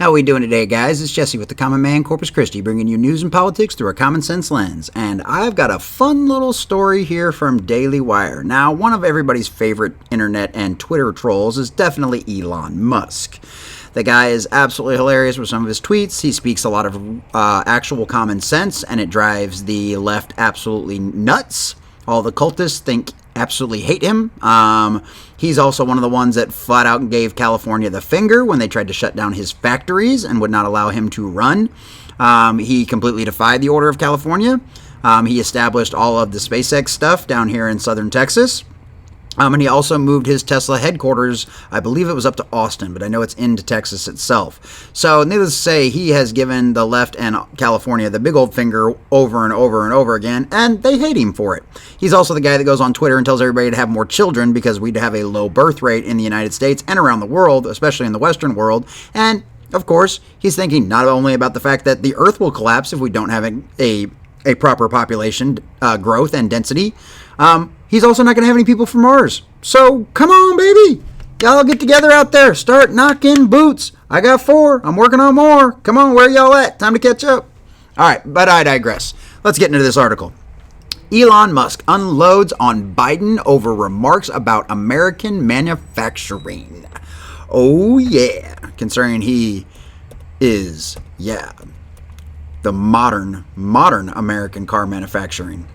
How we doing today, guys? It's Jesse with the Common Man Corpus Christi, bringing you news and politics through a common sense lens. And I've got a fun little story here from Daily Wire. Now, one of everybody's favorite internet and Twitter trolls is definitely Elon Musk. The guy is absolutely hilarious with some of his tweets. He speaks a lot of actual common sense, and it drives the left absolutely nuts. All the cultists absolutely hate him. He's also one of the ones that flat out gave California the finger when they tried to shut down his factories and would not allow him to run. He completely defied the order of California. He established all of the SpaceX stuff down here in southern Texas. And he also moved his Tesla headquarters, I believe it was up to Austin, but I know it's into Texas itself. So needless to say, he has given the left and California the big old finger over and over and over again, and they hate him for it. He's also the guy that goes on Twitter and tells everybody to have more children because we'd have a low birth rate in the United States and around the world, especially in the Western world. And, of course, he's thinking not only about the fact that the Earth will collapse if we don't have a proper population growth and density. He's also not going to have any people from Mars. So, come on, baby. Y'all get together out there. Start knocking boots. I got 4. I'm working on more. Come on, where y'all at? Time to catch up. All right, but I digress. Let's get into this article. Elon Musk unloads on Biden over remarks about American manufacturing. Oh, yeah. Concerning he is, the modern American car manufacturing.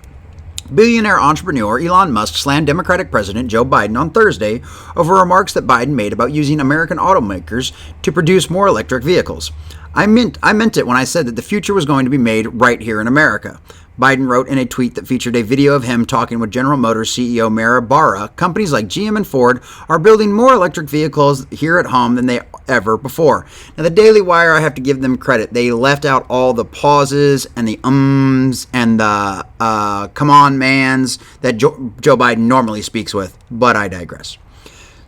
Billionaire entrepreneur Elon Musk slammed Democratic President Joe Biden on Thursday over remarks that Biden made about using American automakers to produce more electric vehicles. I meant it when I said that the future was going to be made right here in America. Biden wrote in a tweet that featured a video of him talking with General Motors CEO Mara Barra. Companies like GM and Ford are building more electric vehicles here at home than they ever before. Now, the Daily Wire, I have to give them credit. They left out all the pauses and the ums and the come on mans that Joe Biden normally speaks with, but I digress.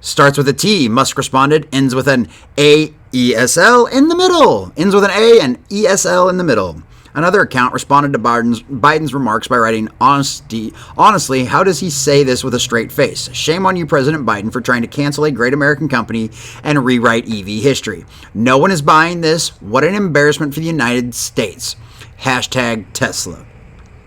Starts with a T, Musk responded, ends with an A-E-S-L in the middle. Ends with an A and E-S-L in the middle. Another account responded to Biden's remarks by writing, honestly, how does he say this with a straight face? Shame on you, President Biden, for trying to cancel a great American company and rewrite EV history. No one is buying this. What an embarrassment for the United States. Hashtag Tesla.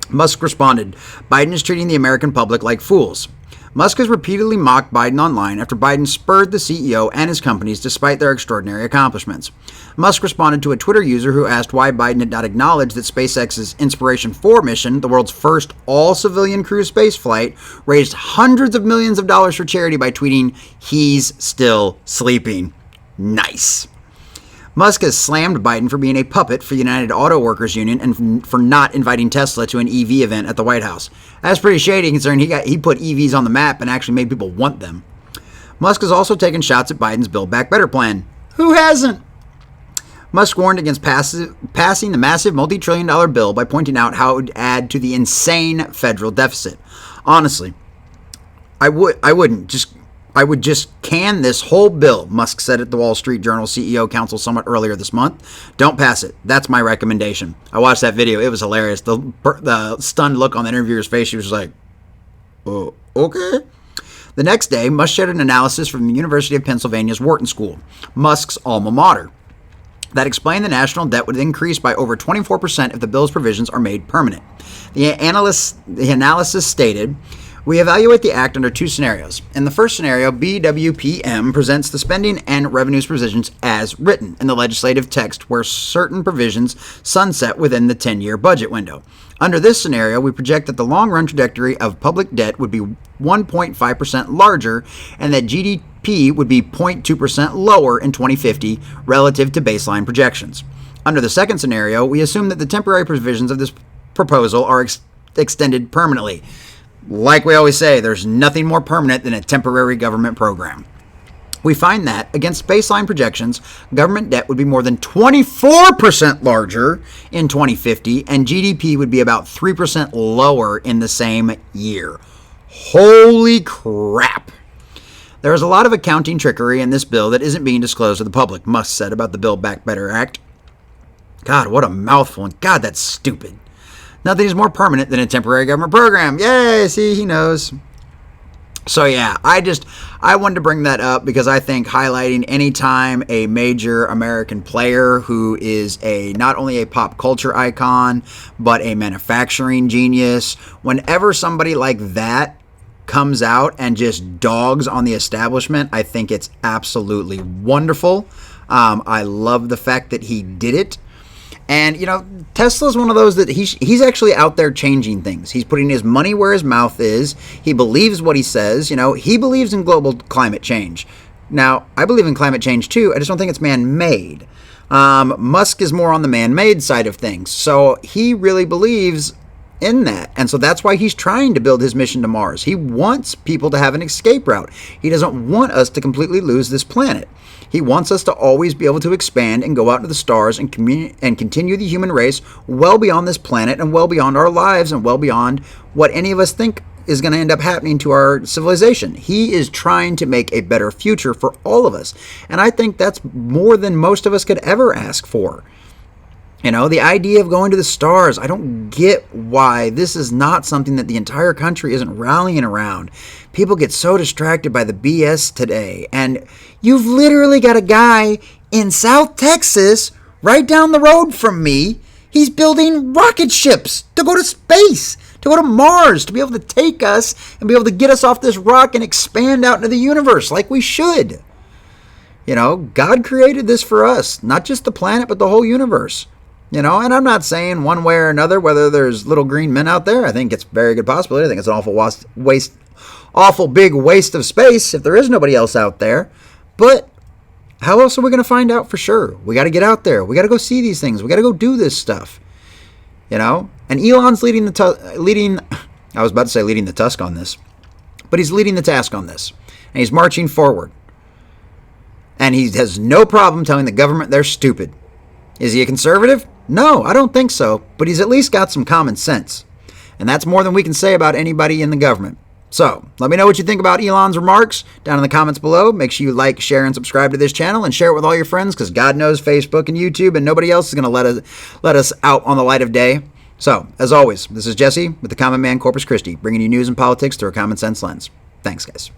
Musk responded, Biden is treating the American public like fools. Musk has repeatedly mocked Biden online after Biden spurred the CEO and his companies despite their extraordinary accomplishments. Musk responded to a Twitter user who asked why Biden had not acknowledged that SpaceX's Inspiration 4 mission, the world's first all-civilian crew space flight, raised hundreds of millions of dollars for charity by tweeting, "He's still sleeping." Nice. Musk has slammed Biden for being a puppet for the United Auto Workers Union and for not inviting Tesla to an EV event at the White House. That's pretty shady considering he put EVs on the map and actually made people want them. Musk has also taken shots at Biden's Build Back Better plan. Who hasn't? Musk warned against passing the massive multi-trillion-dollar bill by pointing out how it would add to the insane federal deficit. Honestly, I would just can this whole bill, Musk said at the Wall Street Journal CEO Council Summit earlier this month. Don't pass it. That's my recommendation. I watched that video. It was hilarious. The stunned look on the interviewer's face, she was like, oh, okay. The next day, Musk shared an analysis from the University of Pennsylvania's Wharton School, Musk's alma mater, that explained the national debt would increase by over 24% if the bill's provisions are made permanent. The analysis stated, we evaluate the act under 2 scenarios. In the first scenario, BWPM presents the spending and revenues provisions as written in the legislative text where certain provisions sunset within the 10-year budget window. Under this scenario, we project that the long-run trajectory of public debt would be 1.5% larger and that GDP would be 0.2% lower in 2050 relative to baseline projections. Under the second scenario, we assume that the temporary provisions of this proposal are extended permanently. Like we always say, there's nothing more permanent than a temporary government program. We find that, against baseline projections, government debt would be more than 24% larger in 2050, and GDP would be about 3% lower in the same year. Holy crap. There is a lot of accounting trickery in this bill that isn't being disclosed to the public, Musk said about the Build Back Better Act. God, what a mouthful, and God, that's stupid. Nothing is more permanent than a temporary government program. Yay, see, he knows. So yeah, I wanted to bring that up because I think highlighting anytime a major American player who is a not only a pop culture icon but a manufacturing genius, whenever somebody like that comes out and just dogs on the establishment, I think it's absolutely wonderful. I love the fact that he did it. And, Tesla's one of those that he's actually out there changing things. He's putting his money where his mouth is. He believes what he says. He believes in global climate change. Now, I believe in climate change too. I just don't think it's man-made. Musk is more on the man-made side of things. So he really believes in that. And so that's why he's trying to build his mission to Mars. He wants people to have an escape route. He doesn't want us to completely lose this planet. He wants us to always be able to expand and go out into the stars and continue the human race well beyond this planet and well beyond our lives and well beyond what any of us think is going to end up happening to our civilization. He is trying to make a better future for all of us. And I think that's more than most of us could ever ask for. The idea of going to the stars, I don't get why this is not something that the entire country isn't rallying around. People get so distracted by the BS today. And you've literally got a guy in South Texas, right down the road from me. He's building rocket ships to go to space, to go to Mars, to be able to take us and be able to get us off this rock and expand out into the universe like we should. God created this for us, not just the planet, but the whole universe. And I'm not saying one way or another whether there's little green men out there. I think it's a very good possibility. I think it's an awful big waste of space if there is nobody else out there. But how else are we going to find out for sure? We got to get out there. We got to go see these things. We got to go do this stuff. And Elon's leading the tusk on this, but he's leading the task on this, and he's marching forward. And he has no problem telling the government they're stupid. Is he a conservative? No, I don't think so, but he's at least got some common sense. And that's more than we can say about anybody in the government. So, let me know what you think about Elon's remarks down in the comments below. Make sure you like, share, and subscribe to this channel, and share it with all your friends, because God knows Facebook and YouTube and nobody else is going to let us out on the light of day. So, as always, this is Jesse with the Common Man Corpus Christi, bringing you news and politics through a common sense lens. Thanks, guys.